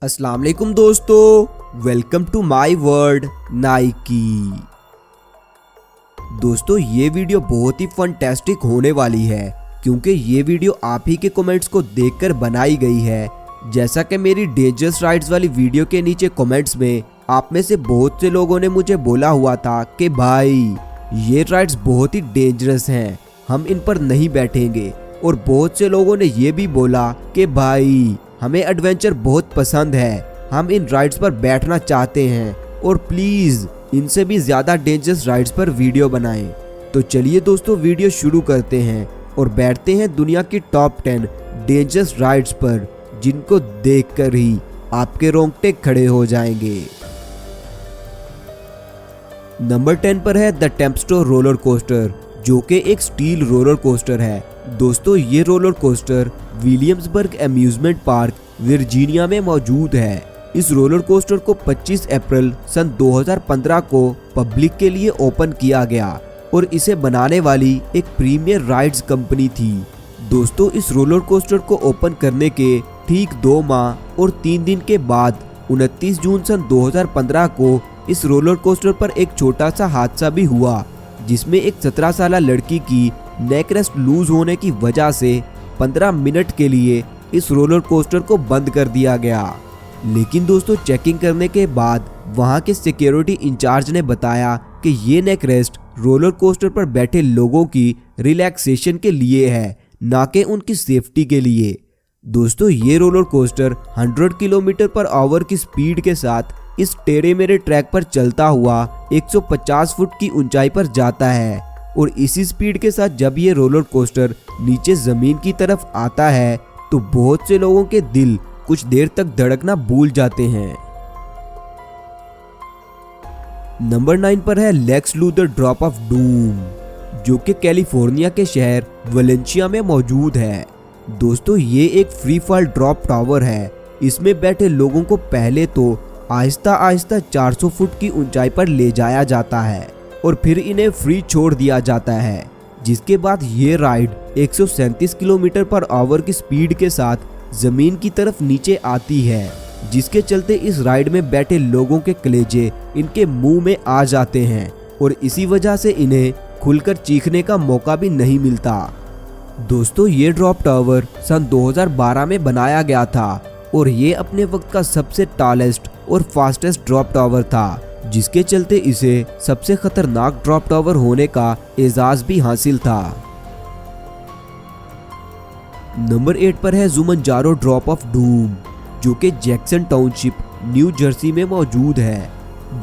अस्सलाम वालेकुम दोस्तों, welcome to my world Nike. दोस्तों ये वीडियो बहुत ही फंटास्टिक होने वाली है क्योंकि ये वीडियो आप ही के कमेंट्स को देखकर बनाई गई है। जैसा कि मेरी डेंजरस राइड्स वाली वीडियो के नीचे कमेंट्स में आप में से बहुत से लोगों ने मुझे बोला हुआ था कि भाई ये राइड्स बहुत ही डेंजरस हैं, हम इन पर नहीं बैठेंगे। और बहुत से लोगों ने ये भी बोला कि भाई हमें एडवेंचर बहुत पसंद है, हम इन राइड्स पर बैठना चाहते हैं और प्लीज इनसे भी ज्यादा डेंजरस राइड्स पर वीडियो बनाएं। तो चलिए दोस्तों वीडियो शुरू करते हैं और बैठते हैं दुनिया की टॉप 10 डेंजरस राइड्स पर, जिनको देखकर ही आपके रोंगटे खड़े हो जाएंगे। नंबर 10 पर है द टेम्पेस्ट्रो रोलर कोस्टर, जो कि एक स्टील रोलर कोस्टर है। दोस्तों ये roller coaster Williamsburg amusement park Virginia में मौजूद है। इस रोलर कोस्टर को 25 अप्रैल सन 2015 को पब्लिक के लिए ओपन किया गया और इसे बनाने वाली एक प्रीमियर राइड्स कंपनी थी। दोस्तों इस रोलर कोस्टर को ओपन करने के ठीक 2 माह और 3 दिन के बाद 29 जून सन 2015 को इस रोलर कोस्टर पर एक छोटा सा हादसा भी हुआ, जिसमें एक 17 साल लड़की की नेक रेस्ट लूज होने की वजह से 15 मिनट के लिए इस रोलर कोस्टर को बंद कर दिया गया। लेकिन दोस्तों चेकिंग करने के बाद वहां के सिक्योरिटी इंचार्ज ने बताया कि ये नेक रेस्ट रोलर कोस्टर पर बैठे लोगों की रिलैक्सेशन के लिए है, ना कि उनकी सेफ्टी के लिए। दोस्तों ये roller coaster 100 kilometre per hour की स्पीड के साथ इस टेढ़े मेढ़े ट्रैक पर चलता हुआ 150 फुट की ऊंचाई पर जाता है और इसी स्पीड के साथ जब ये रोलर कोस्टर नीचे जमीन की तरफ आता है तो बहुत से लोगों के दिल कुछ देर तक धड़कना भूल जाते हैं। नंबर 9 पर है Lex Luthor drop of doom, जो कि कैलिफोर्निया के शहर वेलेंशिया में मौजूद है। दोस्तों ये एक फ्री फॉल ड्रॉप टावर है। इसमें बैठे लोगों को पहले तो आहिस्ता आहिस्ता 400 फुट की ऊंचाई पर ले जाया जाता है और फिर इन्हें फ्री छोड़ दिया जाता है, जिसके बाद ये राइड 137 किलोमीटर पर आवर की स्पीड के साथ जमीन की तरफ नीचे आती है, जिसके चलते इस राइड में बैठे लोगों के कलेजे इनके मुंह में आ जाते हैं और इसी वजह से इन्हें खुलकर चीखने का मौका भी नहीं मिलता। दोस्तों ये ड्रॉप टावर सन 2012 में बनाया गया था और ये अपने वक्त का सबसे टॉलेस्ट और फास्टेस्ट ड्रॉप टावर था, जिसके चलते इसे सबसे खतरनाक ड्रॉप टावर होने का एजाज भी हासिल था। नंबर 8 पर है जुमंजारो ड्रॉप ऑफ डूम, जो कि जैक्सन टाउनशिप न्यू जर्सी में मौजूद है।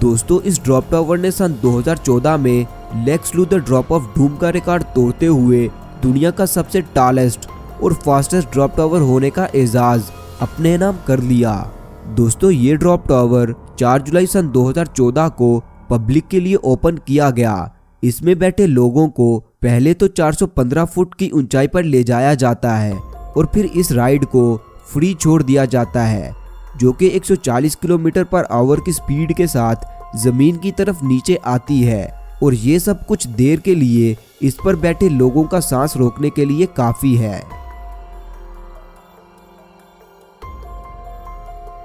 दोस्तों इस ड्रॉप टावर ने सन 2014 में Lex Luthor drop of doom का रिकॉर्ड तोड़ते हुए दुनिया का सबसे टॉलेस्ट और फास्टेस्ट ड्रॉप टावर होने का एजाज अपने नाम कर लिया। दोस्तों ये ड्रॉप टावर 4 जुलाई सन 2014 को पब्लिक के लिए ओपन किया गया। इसमें बैठे लोगों को पहले तो 415 फुट की ऊंचाई पर ले जाया जाता है और फिर इस राइड को फ्री छोड़ दिया जाता है, जो कि 140 किलोमीटर पर आवर की स्पीड के साथ जमीन की तरफ नीचे आती है और ये सब कुछ देर के लिए इस पर बैठे लोगों का सांस रोकने के लिए काफी है।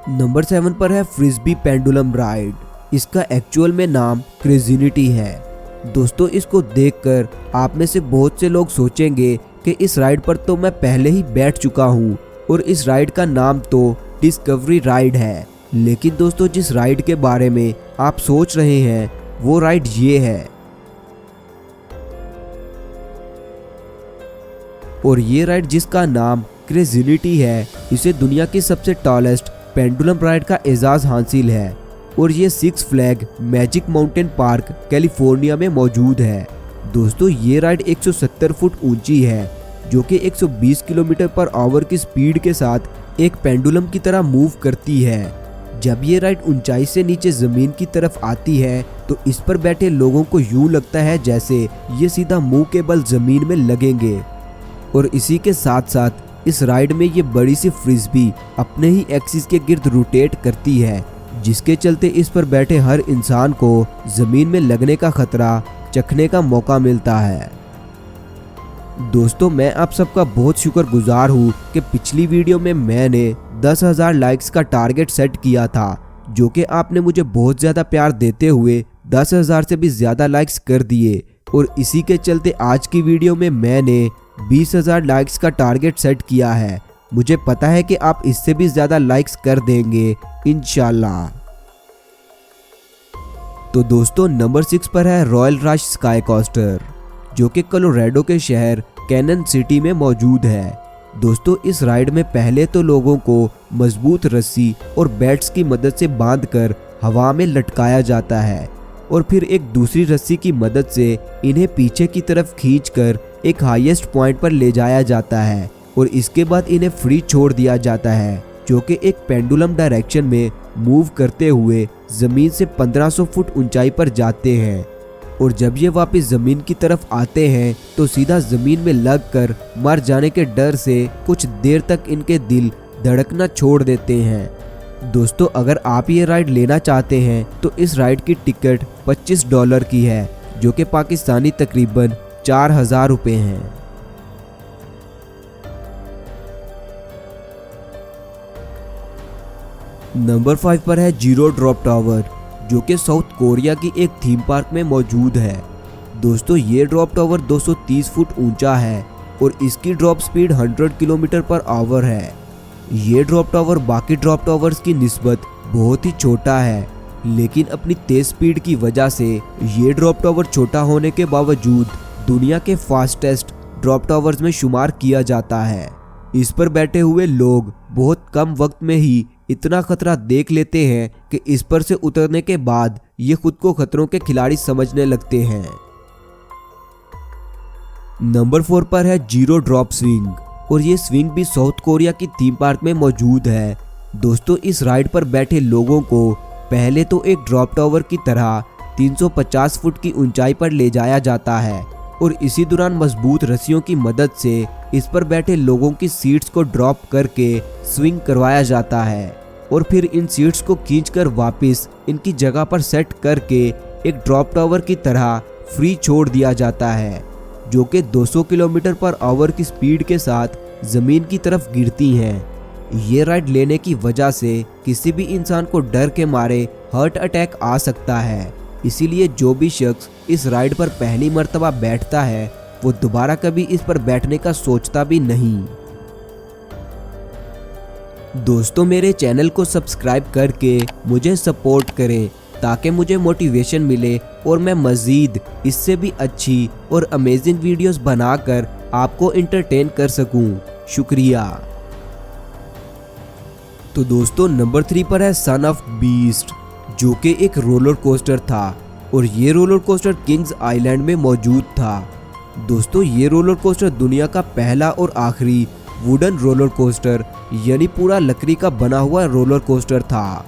नंबर 7 पर है फ्रिस्बी पेंडुलम राइड। इसका एक्चुअल में नाम क्रेजिनिटी है। दोस्तों इसको देखकर आप में से बहुत से लोग सोचेंगे कि इस राइड पर तो मैं पहले ही बैठ चुका हूँ और इस राइड का नाम तो डिस्कवरी राइड है। लेकिन दोस्तों जिस राइड के बारे में आप सोच रहे हैं वो राइड ये है, और ये राइड जिसका नाम क्रेजिनिटी है, इसे दुनिया की सबसे टॉलेस्ट पेंडुलम राइड का एजाज हासिल है और ये 6 flag magic mountain park California में मौजूद है। दोस्तों ये राइड 170 फुट ऊंची है, जो कि 120 किलोमीटर पर आवर की स्पीड के साथ एक पेंडुलम की तरह मूव करती है। जब ये राइड ऊंचाई से नीचे जमीन की तरफ आती है तो इस पर बैठे लोगों को यूं लगता है जैसे ये सीधा मुंह के बल जमीन में लगेंगे और इसी के साथ साथ इस राइड में ये बड़ी सी फ्रिस्बी अपने ही एक्सिस के गिर्द रोटेट करती है, जिसके चलते इस पर बैठे हर इंसान को जमीन में लगने का खतरा चखने का मौका मिलता है। दोस्तों मैं आप सबका बहुत शुक्रगुजार हूँ कि पिछली वीडियो में मैंने 10,000 लाइक्स का टारगेट सेट किया था, जो कि आपने मुझे बहुत ज़्यादा प्यार देते हुए 10,000 से भी ज़्यादा लाइक्स कर दिए। और इसी के चलते आज की वीडियो में मैंने 20,000 लाइक्स का टारगेट सेट किया है। मुझे पता है कि आप इससे भी ज़्यादा लाइक्स कर देंगे इंशाल्लाह। तो दोस्तों नंबर 6 पर है रॉयल रश स्काई कोस्टर, जो कि कोलोराडो के शहर कैनन सिटी में मौजूद है। दोस्तों इस राइड में पहले तो लोगों को मजबूत रस्सी और बैट्स की मदद से बांधकर हवा में लटकाया जाता है और फिर एक दूसरी रस्सी की मदद से इन्हें पीछे की तरफ खींचकर एक हाईएस्ट पॉइंट पर ले जाया जाता है और इसके बाद इन्हें फ्री छोड़ दिया जाता है, जो कि एक पेंडुलम डायरेक्शन में मूव करते हुए जमीन से 1500 फुट ऊंचाई पर जाते हैं। और जब ये वापस जमीन की तरफ आते हैं तो सीधा जमीन में लगकर मर जाने के डर से कुछ देर तक इनके दिल धड़कना छोड़ देते हैं। दोस्तों अगर आप ये राइड लेना चाहते हैं तो इस राइड की टिकट $25 की है, जो कि पाकिस्तानी तकरीबन 4,000 रुपये हैं। नंबर 5 पर है जीरो ड्रॉप टावर, जो कि साउथ कोरिया की एक थीम पार्क में मौजूद है। दोस्तों ये ड्रॉप टावर 230 फुट ऊंचा है और इसकी drop speed 100 kilometre per hour है। ये ड्रॉप टावर बाकी ड्रॉप टावर्स की निस्बत बहुत ही छोटा है, लेकिन अपनी तेज स्पीड की वजह से ये ड्रॉप टावर छोटा होने के बावजूद दुनिया के फास्टेस्ट ड्रॉप टावर्स में शुमार किया जाता है। इस पर बैठे हुए लोग बहुत कम वक्त में ही इतना खतरा देख लेते हैं कि इस पर से उतरने के बाद ये खुद को खतरों के खिलाड़ी समझने लगते हैं। नंबर 4 पर है जीरो ड्रॉप स्विंग, और ये स्विंग भी साउथ कोरिया की थीम पार्क में मौजूद है। दोस्तों इस राइड पर बैठे लोगों को पहले तो एक ड्रॉप टावर की तरह 350 फुट की ऊंचाई पर ले जाया जाता है और इसी दौरान मजबूत रस्सियों की मदद से इस पर बैठे लोगों की सीट्स को ड्रॉप करके स्विंग करवाया जाता है और फिर इन सीट्स को खींचकर वापस इनकी जगह पर सेट करके एक ड्रॉप टावर की तरह फ्री छोड़ दिया जाता है, जो कि 200 किलोमीटर पर आवर की स्पीड के साथ जमीन की तरफ गिरती हैं। ये राइड लेने की वजह से किसी भी इंसान को डर के मारे हार्ट अटैक आ सकता है, इसीलिए जो भी शख्स इस राइड पर पहली मर्तबा बैठता है वो दोबारा कभी इस पर बैठने का सोचता भी नहीं। दोस्तों मेरे चैनल को सब्सक्राइब करके मुझे सपोर्ट करें ताकि मुझे मोटिवेशन मिले और मैं मज़ीद इससे भी अच्छी और अमेजिंग वीडियोस बनाकर आपको एंटरटेन कर सकूं। शुक्रिया। तो दोस्तों नंबर 3 पर है सन ऑफ बीस्ट, जो कि एक रोलर कोस्टर था और ये रोलर कोस्टर किंग्स आइलैंड में मौजूद था। दोस्तों ये रोलर कोस्टर दुनिया का पहला और आखिरी वुडन रोलर कोस्टर यानी पूरा लकड़ी का बना हुआ रोलर कोस्टर था।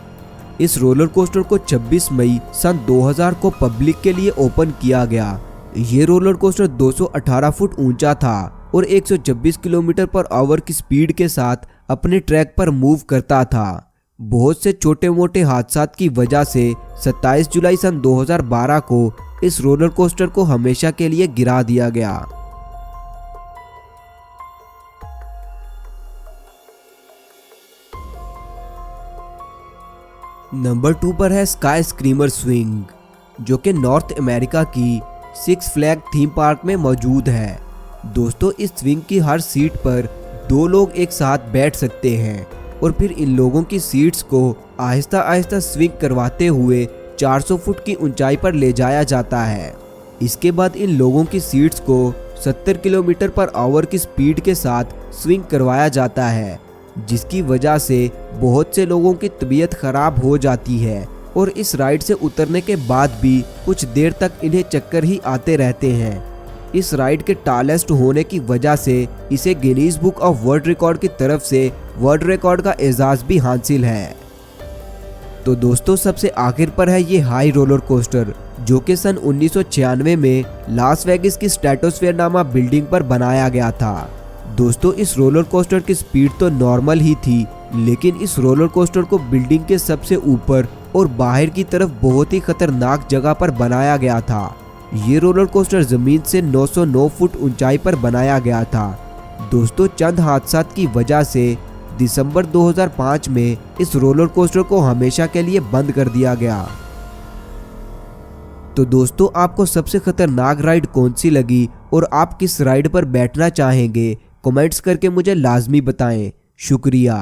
इस रोलर कोस्टर को 26 मई सन 2000 को पब्लिक के लिए ओपन किया गया। ये रोलर कोस्टर 218 फुट ऊंचा था और 126 किलोमीटर पर आवर की स्पीड के साथ अपने ट्रैक पर मूव करता था। बहुत से छोटे मोटे हादसा की वजह से 27 जुलाई सन 2012 को इस रोलर कोस्टर को हमेशा के लिए गिरा दिया गया। नंबर 2 पर है स्काई स्क्रीमर स्विंग, जो कि नॉर्थ अमेरिका की सिक्स फ्लैग थीम पार्क में मौजूद है। दोस्तों इस स्विंग की हर सीट पर 2 लोग एक साथ बैठ सकते हैं और फिर इन लोगों की सीट्स को आहिस्ता आहिस्ता स्विंग करवाते हुए 400 फुट की ऊंचाई पर ले जाया जाता है। इसके बाद इन लोगों की सीट्स को 70 किलोमीटर पर आवर की स्पीड के साथ स्विंग करवाया जाता है, जिसकी वजह से बहुत से लोगों की तबीयत खराब हो जाती है और इस राइड से उतरने के बाद भी कुछ देर तक इन्हें चक्कर ही आते रहते हैं। इस राइड के टालेस्ट होने की वजह से इसे Guinness book of world record की तरफ से वर्ल्ड रिकॉर्ड का एजाज भी हासिल है। तो दोस्तों सबसे आखिर पर है ये हाई रोलर कोस्टर, जो कि सन 1996 में लास वेगास की स्ट्रेटोस्फेयर नामा बिल्डिंग पर बनाया गया था। दोस्तों इस रोलर कोस्टर की स्पीड तो नॉर्मल ही थी, लेकिन इस रोलर कोस्टर को बिल्डिंग के सबसे ऊपर और बाहर की तरफ बहुत ही खतरनाक जगह पर बनाया गया था। ये रोलर कोस्टर जमीन से 909 फुट ऊंचाई पर बनाया गया था। दोस्तों चंद हादसात की वजह से दिसंबर 2005 में इस रोलर कोस्टर को हमेशा के लिए बंद कर दिया गया। तो दोस्तों, आपको सबसे खतरनाक राइड कौन सी लगी और आप किस राइड पर बैठना चाहेंगे, कमेंट्स करके मुझे लाजमी बताएं। शुक्रिया।